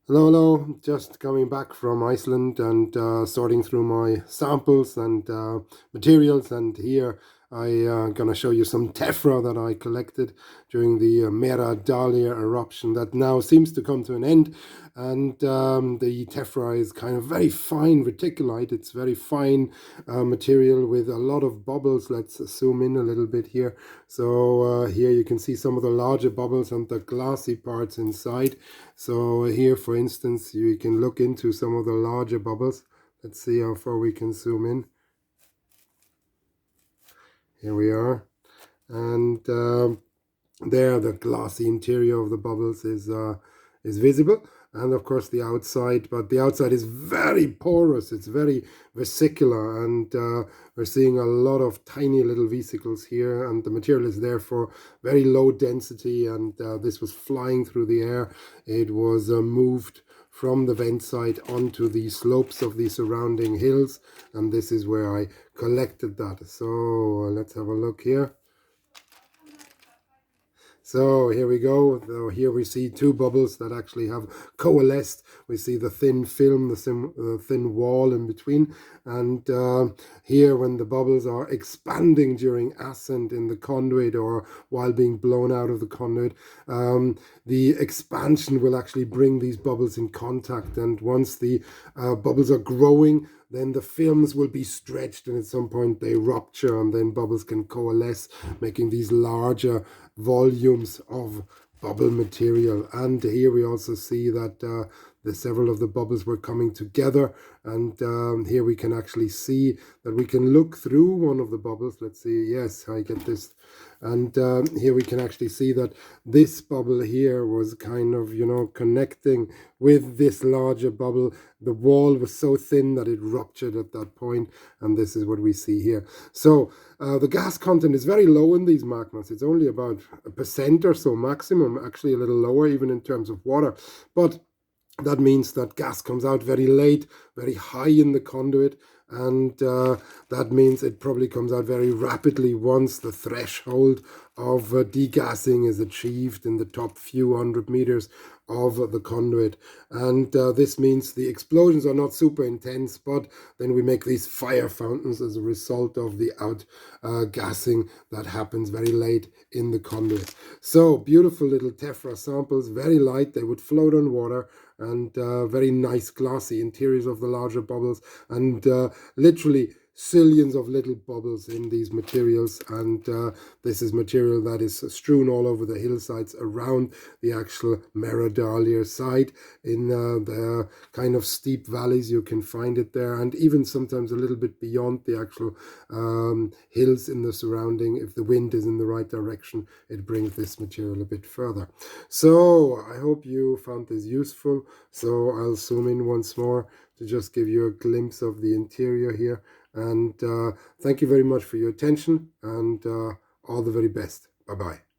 Hello, hello. Just coming back from Iceland and sorting through my samples and materials. And here I gonna show you some tephra that I collected during the Meradalir eruption that now seems to come to an end. And the tephra is kind of very fine reticulite. It's very fine material with a lot of bubbles. Let's zoom in a little bit here. So here you can see some of the larger bubbles and the glassy parts inside. So here, for instance, you can look into some of the larger bubbles. Let's see how far we can zoom in. Here we are. And there, the glassy interior of the bubbles is visible. And of course the outside, but the outside is very porous. It's very vesicular, and we're seeing a lot of tiny little vesicles here, and the material is therefore very low density, and this was flying through the air. It was moved from the vent side onto the slopes of the surrounding hills, and this is where I collected that. So let's have a look here. So here we go. So here we see two bubbles that actually have coalesced. We see the thin film, the thin wall in between. And here when the bubbles are expanding during ascent in the conduit or while being blown out of the conduit, the expansion will actually bring these bubbles in contact. And once the bubbles are growing, then the films will be stretched, and at some point they rupture, and then bubbles can coalesce, making these larger volumes of bubble material. And here we also see that the several of the bubbles were coming together, and here we can actually see that we can look through one of the bubbles. Let's see, yes, I get this. And here we can actually see that this bubble here was kind of, connecting with this larger bubble. The wall was so thin that it ruptured at that point, and this is what we see here. So the gas content is very low in these magmas. It's only about 1% or so maximum, actually a little lower even in terms of water. But that means that gas comes out very late, very high in the conduit, and that means it probably comes out very rapidly once the threshold of degassing is achieved in the top few hundred meters of the conduit. And this means the explosions are not super intense, but then we make these fire fountains as a result of the outgassing that happens very late in the conduit. So beautiful little tephra samples, very light, they would float on water, and very nice glassy interiors of the larger bubbles, and literally zillions of little bubbles in these materials. And this is material that is strewn all over the hillsides around the actual Meradalir site. In the kind of steep valleys you can find it there, and even sometimes a little bit beyond the actual hills in the surrounding. If the wind is in the right direction, it brings this material a bit further. So I hope you found this useful. So I'll zoom in once more to just give you a glimpse of the interior here. And thank you very much for your attention, and all the very best. Bye-bye.